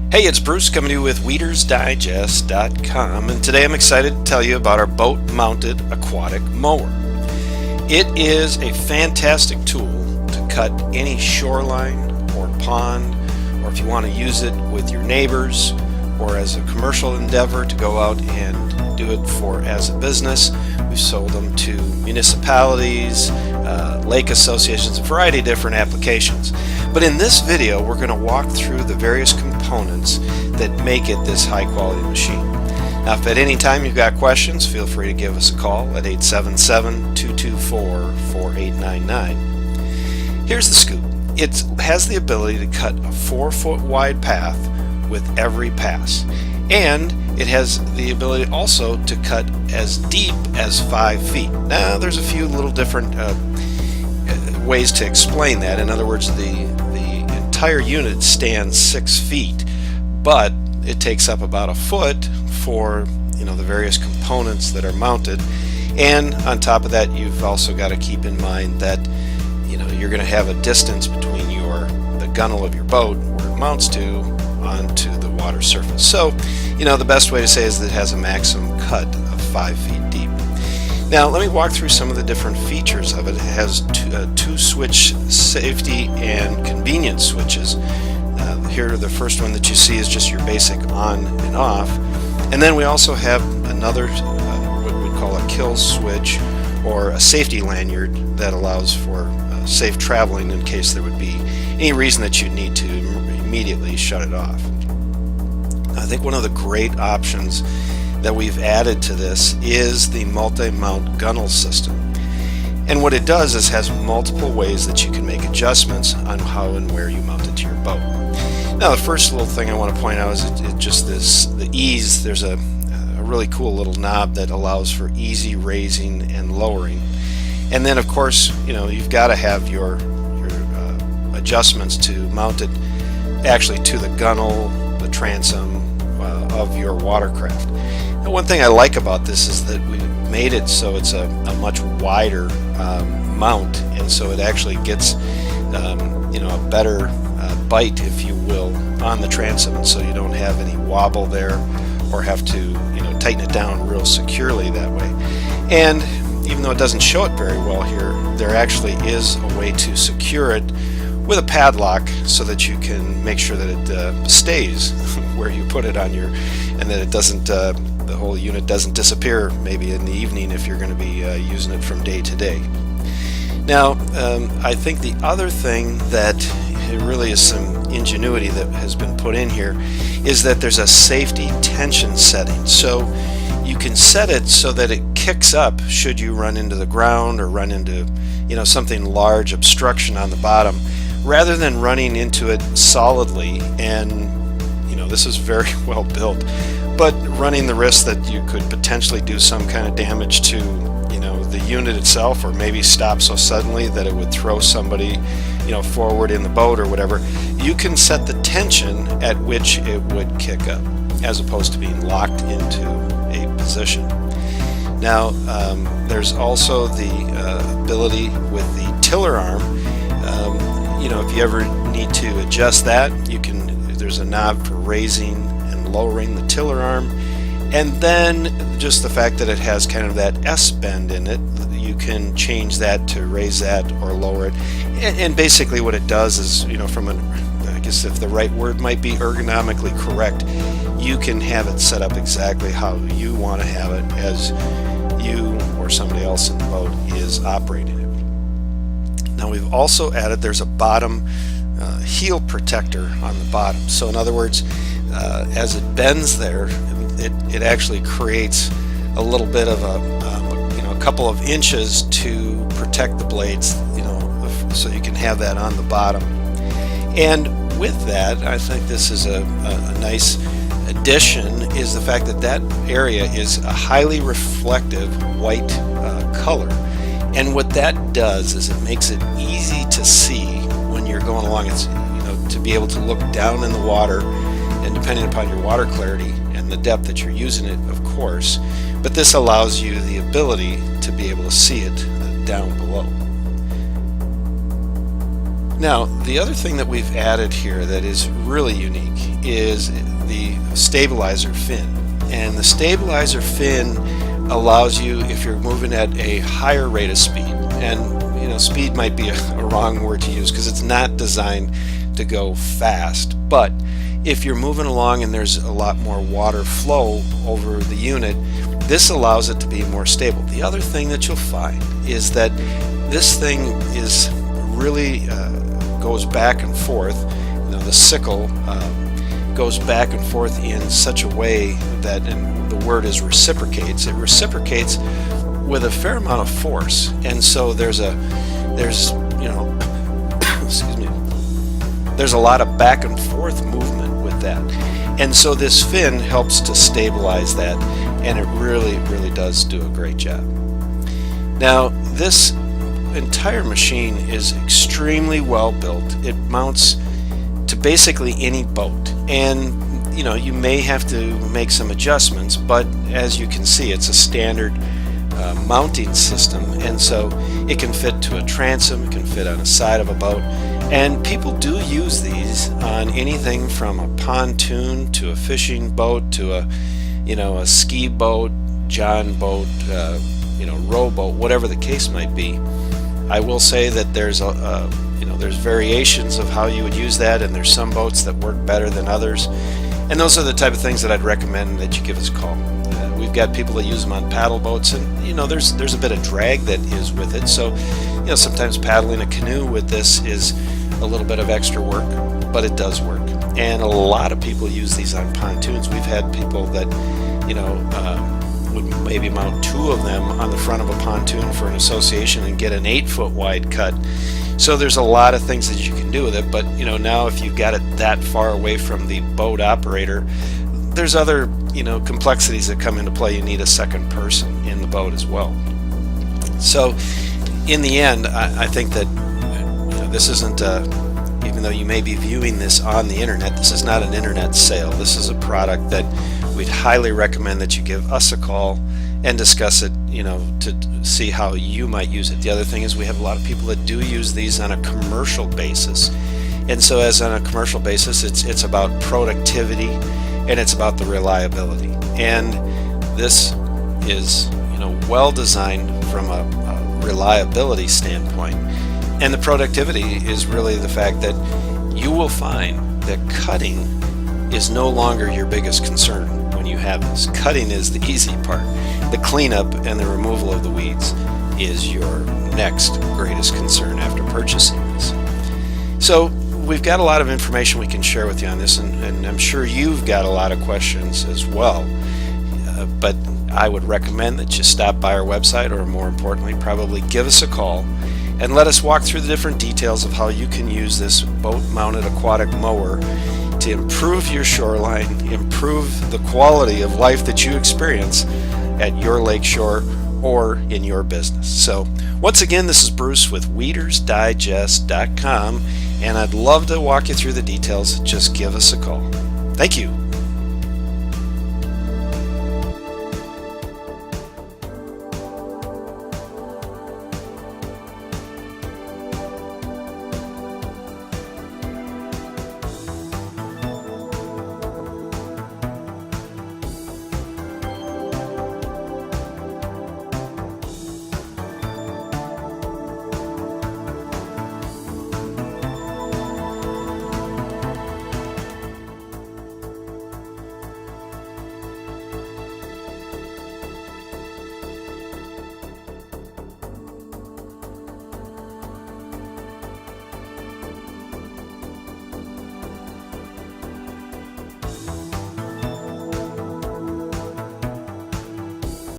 Hey, it's Bruce coming to you with WeedersDigest.com, and today I'm excited to tell you about our boat-mounted aquatic mower. It is a fantastic tool to cut any shoreline or pond, or if you want to use it with your neighbors or as a commercial endeavor to go out and do it for as a business. We've sold them to municipalities, lake associations, a variety of different applications. But in this video, we're going to walk through the various components that make it this high quality machine. Now, if at any time you've got questions, feel free to give us a call at 877-224-4899. Here's the scoop. It has the ability to cut a 4-foot wide path with every pass, and it has the ability also to cut as deep as 5 feet. Now, there's a few little different ways to explain that. In other words, the entire unit stands 6 feet, but it takes up about a foot for the various components that are mounted. And on top of that, you've also got to keep in mind that you're going to have a distance between the gunnel of your boat where it mounts to onto the water surface. So the best way to say is that it has a maximum cut of 5 feet deep. Now let me walk through some of the different features of it. It has two switch safety and convenience switches. Here the first one that you see is just your basic on and off, and then we also have another what we call a kill switch, or a safety lanyard that allows for safe traveling in case there would be any reason that you need to immediately shut it off. I think one of the great options that we've added to this is the multi-mount gunnel system. And what it does is has multiple ways that you can make adjustments on how and where you mount it to your boat. Now, the first little thing I want to point out is the ease. There's a really cool little knob that allows for easy raising and lowering. And then, of course, you've got to have your adjustments to mount it actually to the gunnel, the transom of your watercraft. Now, one thing I like about this is that we made it so it's a much wider mount, and so it actually gets a better bite, if you will, on the transom, and so you don't have any wobble there or have to tighten it down real securely that way. And even though it doesn't show it very well here, there actually is a way to secure it with a padlock so that you can make sure that it stays where you put it on and that it doesn't, the whole unit doesn't disappear maybe in the evening if you're going to be using it from day to day. Now, I think the other thing that it really is some ingenuity that has been put in here is that there's a safety tension setting. So you can set it so that it kicks up should you run into the ground or run into something large, obstruction on the bottom, rather than running into it solidly. And this is very well built, but running the risk that you could potentially do some kind of damage to the unit itself, or maybe stop so suddenly that it would throw somebody forward in the boat or whatever. You can set the tension at which it would kick up, as opposed to being locked into a position. Now, there's also the ability with the tiller arm. If you ever need to adjust that, there's a knob for raising and lowering the tiller arm. And then just the fact that it has kind of that S bend in it, you can change that to raise that or lower it. And basically what it does is, I guess if the right word might be ergonomically correct, you can have it set up exactly how you want to have it as you or somebody else in the boat is operating it. Now, we've also added, there's a bottom heel protector on the bottom. So in other words, as it bends there, it actually creates a little bit of a couple of inches to protect the blades, so you can have that on the bottom. And with that, I think this is a nice addition, is the fact that area is a highly reflective white color. And what that does is it makes it easy to see when you're going along. It's to be able to look down in the water, and depending upon your water clarity and the depth that you're using it, of course, but this allows you the ability to be able to see it down below. Now, the other thing that we've added here that is really unique is the stabilizer fin. And the stabilizer fin allows you, if you're moving at a higher rate of speed, and speed might be a wrong word to use because it's not designed to go fast, but if you're moving along and there's a lot more water flow over the unit, this allows it to be more stable. The other thing that you'll find is that this thing is really goes back and forth. The sickle goes back and forth in such a way that, and the word is reciprocates. It reciprocates with a fair amount of force, and so there's excuse me, there's a lot of back and forth movement with that, and so this fin helps to stabilize that, and it really does do a great job. Now, this entire machine is extremely well built. It mounts to basically any boat, and you may have to make some adjustments, but as you can see, it's a standard mounting system, and so it can fit to a transom, it can fit on the side of a boat, and people do use these on anything from a pontoon to a fishing boat to a ski boat, john boat, rowboat, whatever the case might be. I will say that there's there's variations of how you would use that, and there's some boats that work better than others, and those are the type of things that I'd recommend that you give us a call. We've got people that use them on paddle boats, and there's a bit of drag that is with it, so sometimes paddling a canoe with this is a little bit of extra work, but it does work. And a lot of people use these on pontoons. We've had people that would maybe mount 2 of them on the front of a pontoon for an association and get an 8-foot wide cut. So there's a lot of things that you can do with it, but now if you've got it that far away from the boat operator, there's other complexities that come into play. You need a second person in the boat as well. So in the end, I think that this isn't even though you may be viewing this on the internet, this is not an internet sale. This is a product that we'd highly recommend that you give us a call and discuss it, to see how you might use it. The other thing is we have a lot of people that do use these on a commercial basis, and so as on a commercial basis, it's about productivity and it's about the reliability. And this is well designed from a reliability standpoint, and the productivity is really the fact that you will find that cutting is no longer your biggest concern when you have this. Cutting is the easy part. The cleanup and the removal of the weeds is your next greatest concern after purchasing this. So we've got a lot of information we can share with you on this, and I'm sure you've got a lot of questions as well. But I would recommend that you stop by our website, or more importantly, probably give us a call and let us walk through the different details of how you can use this boat-mounted aquatic mower to improve your shoreline, improve the quality of life that you experience at your lakeshore or in your business. So once again, this is Bruce with WeedersDigest.com, and I'd love to walk you through the details. Just give us a call. Thank you.